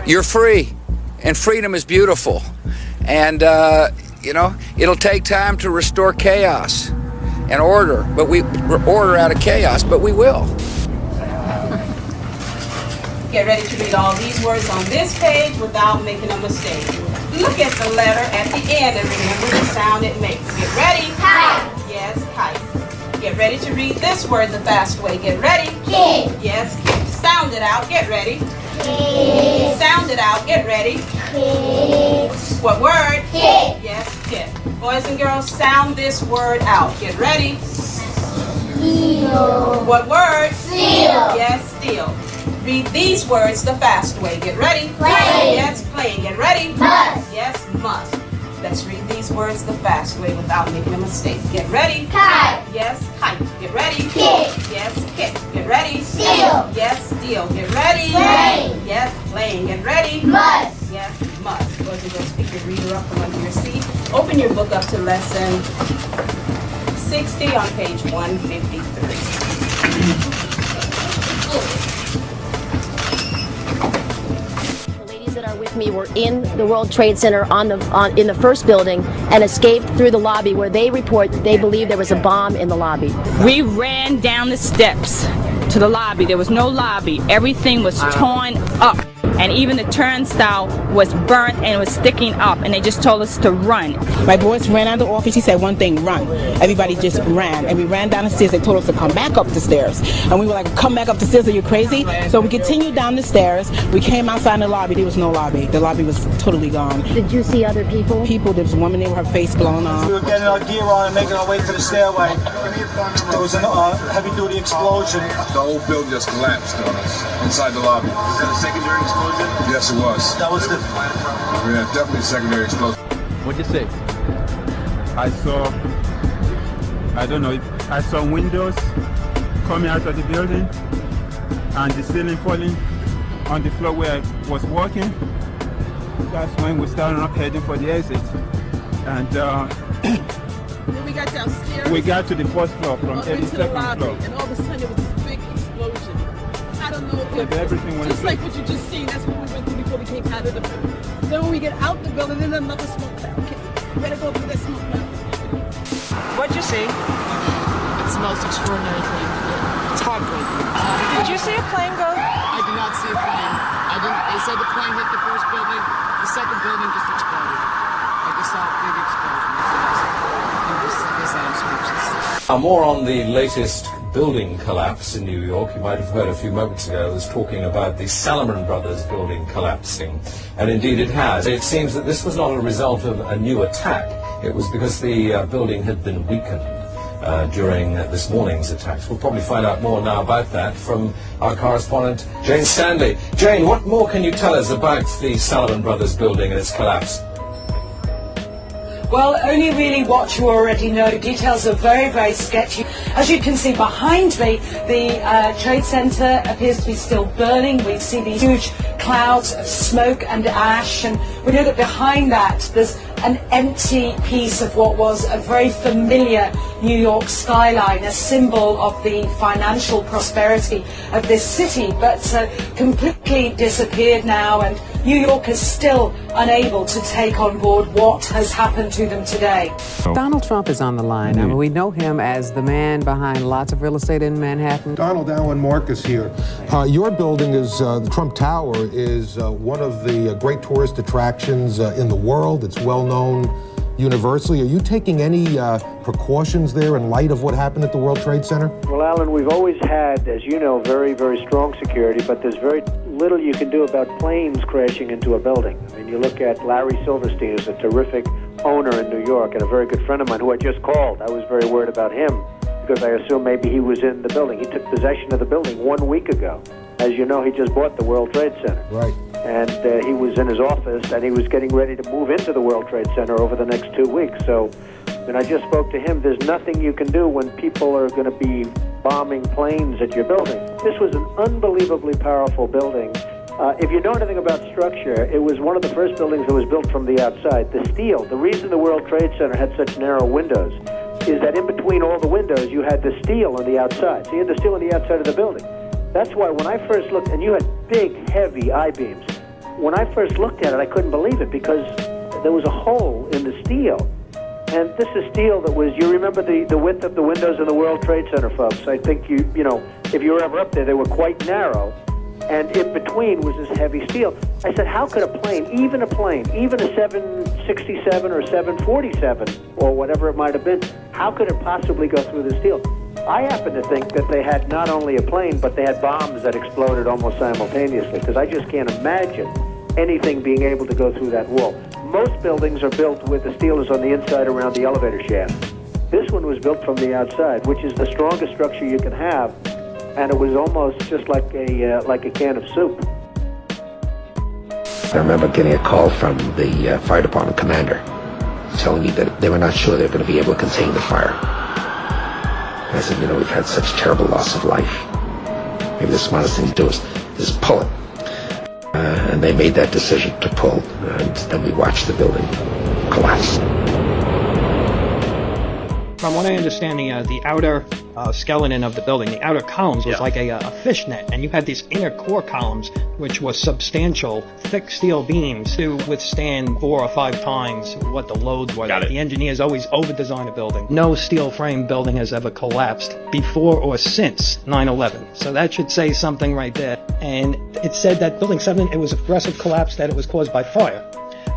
you're free, and freedom is beautiful. And, it'll take time to restore chaos and order, but order out of chaos, but we will. Get ready to read all these words on this page without making a mistake. Look at the letter at the end and remember the sound it makes. Get ready. Kite. Yes, kite. Get ready to read this word the fast way. Get ready. Kid. Yes, kid. Sound it out. Get ready. Kid. Sound it out. Get ready. Kid. What word? Kid. Yes, kid. Boys and girls, sound this word out. Get ready. Seal. What word? Seal. Yes, steal. Read these words the fast way. Get ready. Play. Yes, playing. Get ready. Must. Yes, must. Let's read these words the fast way without making a mistake. Get ready. Kite. Yes, kite. Get ready. Kick. Yes, kick. Get ready. Steal. Yes, steal. Get ready. Play. Yes, playing. Get ready. Must. Yes, must. Boys and girls, pick your reader up from under your seat. Open your book up to lesson 60 on page 153. That are with me were in the World Trade Center in the first building and escaped through the lobby where they report that they believe there was a bomb in the lobby. We ran down the steps to the lobby. There was no lobby. Everything was torn up. And even the turnstile was burnt and was sticking up, and they just told us to run. My boss ran out of the office. He said one thing, run. Everybody just ran, and we ran down the stairs. They told us to come back up the stairs, and we were like, come back up the stairs, are you crazy? So we continued down the stairs. We came outside the lobby. There was no lobby. The lobby was totally gone. Did you see other people? There was a woman there with her face blown off. We were getting our gear on and making our way to the stairway. There was a heavy-duty explosion. The whole building just collapsed on us inside the lobby. Was that a secondary explosion? Yes, it was. That was the... Yeah, definitely a secondary explosion. What'd you say? I saw windows coming out of the building and the ceiling falling on the floor where I was walking. That's when we started up heading for the exit. And when we got downstairs, we got to the first floor from every second floor. And all of a sudden there was this big explosion. I don't know if everything went just like what you just seen, that's what we went through before we came out of the building. Then when we get out the building, then another smoke cloud. Okay, we better go through that smoke cloud. What'd you see? It's the most extraordinary thing. It's heartbreaking. Did you see a plane go? I did not see a plane. They said the plane hit the first building. The second building just exploded. I just saw a big explosion. Now, more on the latest building collapse in New York. You might have heard a few moments ago I was talking about the Salomon Brothers building collapsing, and indeed it has. It seems that this was not a result of a new attack. It was because the building had been weakened during this morning's attacks. We'll probably find out more now about that from our correspondent Jane Stanley. Jane, what more can you tell us about the Salomon Brothers building and its collapse? Well, only really what you already know. Details are very, very sketchy. As you can see behind me, the Trade Center appears to be still burning. We see these huge clouds of smoke and ash, and we know that behind that there's an empty piece of what was a very familiar New York skyline, a symbol of the financial prosperity of this city, but completely disappeared now, and New York is still unable to take on board what has happened to them today. Donald Trump is on the line. I mean, we know him as the man behind lots of real estate in Manhattan. Donald, Alan Marcus here. Your building is, the Trump Tower, is one of the great tourist attractions in the world. It's well known universally. Are you taking any precautions there in light of what happened at the World Trade Center? Well, Alan, we've always had, as you know, very, very strong security, but there's very little you can do about planes crashing into a building. I mean, you look at Larry Silverstein, who's a terrific owner in New York and a very good friend of mine who I just called. I was very worried about him because I assumed maybe he was in the building. He took possession of the building 1 week ago. As you know, he just bought the World Trade Center. Right. And he was in his office, and he was getting ready to move into the World Trade Center over the next 2 weeks. So when I just spoke to him, there's nothing you can do when people are going to be bombing planes at your building. This was an unbelievably powerful building. If you know anything about structure, it was one of the first buildings that was built from the outside. The steel, the reason the World Trade Center had such narrow windows is that in between all the windows, you had the steel on the outside. So you had the steel on the outside of the building. That's why when I first looked, and you had big, heavy I-beams, when I first looked at it, I couldn't believe it because there was a hole in the steel. And this is steel that was, you remember the width of the windows in the World Trade Center, folks. I think you know, if you were ever up there, they were quite narrow. And in between was this heavy steel. I said, how could a plane, even a 767 or 747 or whatever it might have been, how could it possibly go through the steel? I happen to think that they had not only a plane, but they had bombs that exploded almost simultaneously, because I just can't imagine anything being able to go through that wall. Most buildings are built with the steel is on the inside around the elevator shaft. This one was built from the outside, which is the strongest structure you can have, and it was almost just like a can of soup. I remember getting a call from the fire department commander telling me that they were not sure they were going to be able to contain the fire. And I said, you know, we've had such terrible loss of life. Maybe the smartest thing to do is pull it. And they made that decision to pull, and then we watched the building collapse. From what I understand, the outer skeleton of the building, the outer columns was like a fishnet, and you had these inner core columns, which were substantial, thick steel beams to withstand 4 or 5 times what the loads were. The engineers always over-design a building. No steel frame building has ever collapsed before or since 9/11. So that should say something right there. And it said that Building 7, it was a progressive collapse, that it was caused by fire.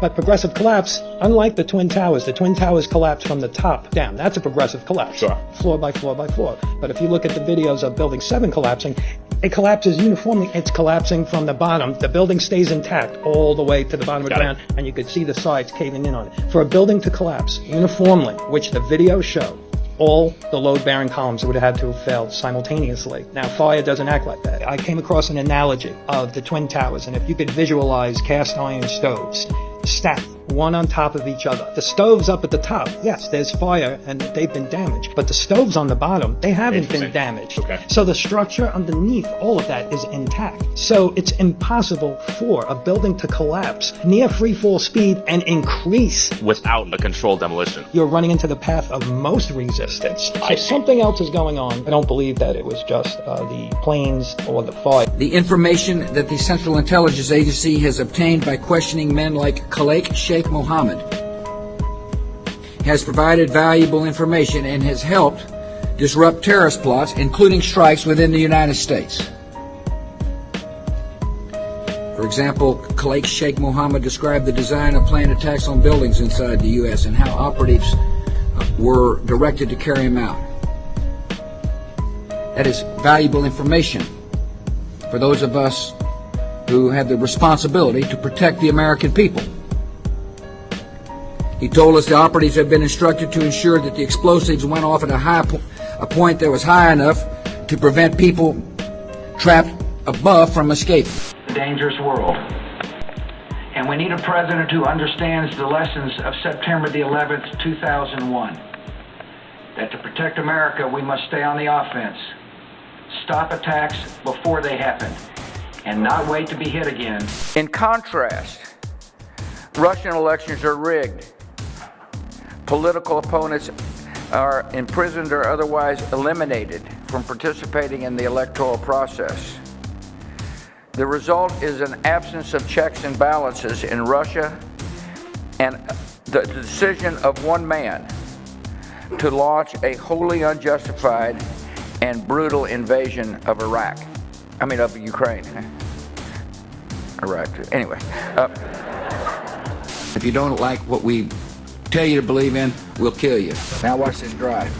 But progressive collapse, unlike the Twin Towers collapse from the top down. That's a progressive collapse, floor by floor by floor. But if you look at the videos of Building 7 collapsing, it collapses uniformly. It's collapsing from the bottom. The building stays intact all the way to the bottom of the ground, and you could see the sides caving in on it. For a building to collapse uniformly, which the videos show, all the load-bearing columns would have had to have failed simultaneously. Now, fire doesn't act like that. I came across an analogy of the Twin Towers, and if you could visualize cast iron stoves stacked one on top of each other. The stoves up at the top, yes, there's fire and they've been damaged, but the stoves on the bottom, they haven't been damaged. So the structure underneath all of that is intact. So it's impossible for a building to collapse near free fall speed and increase without a controlled demolition. You're running into the path of most resistance. So something else is going on. I don't believe that it was just the planes or the fire. The information that the Central Intelligence Agency has obtained by questioning men like Khalek Sheikh Mohammed has provided valuable information and has helped disrupt terrorist plots, including strikes within the United States. For example, Khalek Sheikh Mohammed described the design of planned attacks on buildings inside the U.S. and how operatives were directed to carry them out. That is valuable information for those of us who have the responsibility to protect the American people. He told us the operatives had been instructed to ensure that the explosives went off at a point that was high enough to prevent people trapped above from escaping. A dangerous world. And we need a president who understands the lessons of September the 11th, 2001. That to protect America, we must stay on the offense. Stop attacks before they happen, and not wait to be hit again. In contrast, Russian elections are rigged. Political opponents are imprisoned or otherwise eliminated from participating in the electoral process. The result is an absence of checks and balances in Russia and the decision of one man to launch a wholly unjustified and brutal invasion of of Ukraine. Iraq, anyway. If you don't like what we tell you to believe in, we'll kill you. Now watch this drive.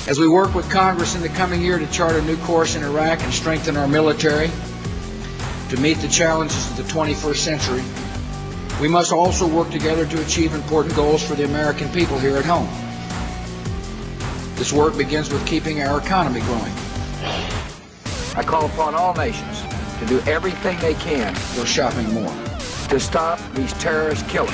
As we work with Congress in the coming year to chart a new course in Iraq and strengthen our military to meet the challenges of the 21st century, we must also work together to achieve important goals for the American people here at home. This work begins with keeping our economy growing. I call upon all nations to do everything they can for shopping more, to stop these terrorist killers.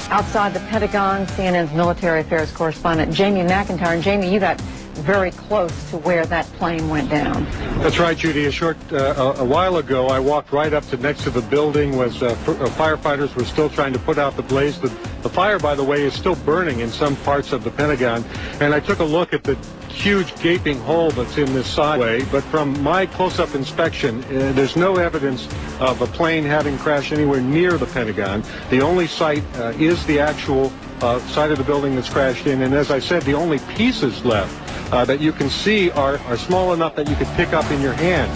Outside the Pentagon, CNN's military affairs correspondent Jamie McIntyre. And Jamie, you got very close to where that plane went down. That's right, Judy. A while ago, I walked right up to next to the building was firefighters were still trying to put out the blaze. The fire, by the way, is still burning in some parts of the Pentagon. And I took a look at the huge gaping hole that's in this sideway, but from my close-up inspection, there's no evidence of a plane having crashed anywhere near the Pentagon. The only site is the actual side of the building that's crashed in, and as I said, the only pieces left that you can see are small enough that you could pick up in your hand.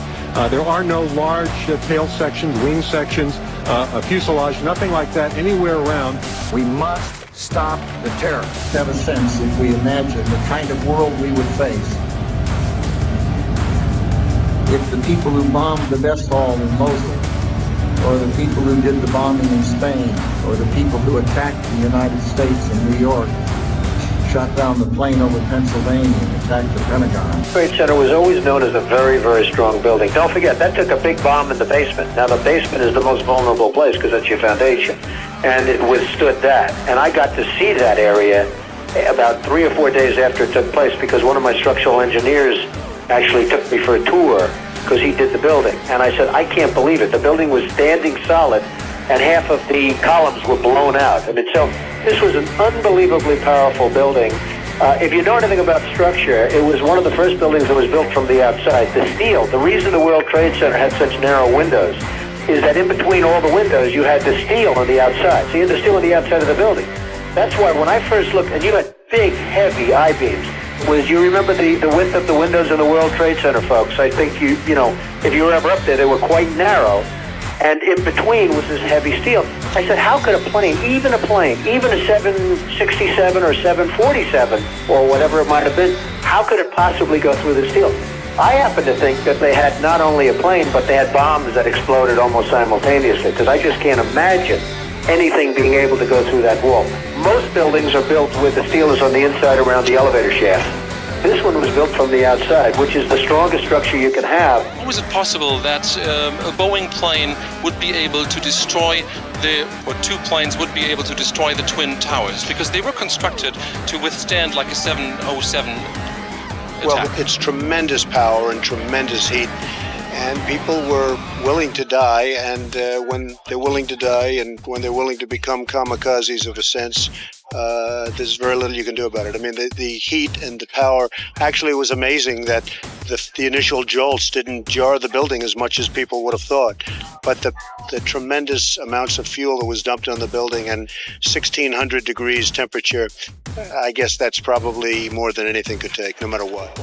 There are no large tail sections, wing sections, a fuselage, nothing like that anywhere around. We must stop the terror. Have a sense, if we imagine the kind of world we would face if the people who bombed the Best Hall in Mosul, or the people who did the bombing in Spain, or the people who attacked the United States in New York, shot down the plane over Pennsylvania and attacked the Pentagon. The Trade Center was always known as a very, very strong building. Don't forget, that took a big bomb in the basement. Now, the basement is the most vulnerable place because that's your foundation, and it withstood that. And I got to see that area about 3 or 4 days after it took place because one of my structural engineers actually took me for a tour because he did the building. And I said, I can't believe it. The building was standing solid, and half of the columns were blown out. I mean, so this was an unbelievably powerful building. If you know anything about structure, it was one of the first buildings that was built from the outside. The steel, the reason the World Trade Center had such narrow windows is that in between all the windows, you had the steel on the outside. So you had the steel on the outside of the building. That's why when I first looked, and you had big, heavy I-beams, you remember the width of the windows in the World Trade Center, folks. I think you know, if you were ever up there, they were quite narrow. And in between was this heavy steel. I said, how could a plane, even a 767 or 747, or whatever it might have been, how could it possibly go through the steel? I happen to think that they had not only a plane, but they had bombs that exploded almost simultaneously, because I just can't imagine anything being able to go through that wall. Most buildings are built with the steel is on the inside around the elevator shaft. This one was built from the outside, which is the strongest structure you can have. How is it possible that a Boeing plane would be able to destroy or two planes would be able to destroy the Twin Towers? Because they were constructed to withstand like a 707 attack. Well, it's tremendous power and tremendous heat. And people were willing to die, and when they're willing to die and when they're willing to become kamikazes of a sense, there's very little you can do about it. I mean, the heat and the power, actually it was amazing that the initial jolts didn't jar the building as much as people would have thought. But the tremendous amounts of fuel that was dumped on the building and 1,600 degrees temperature, I guess that's probably more than anything could take, no matter what.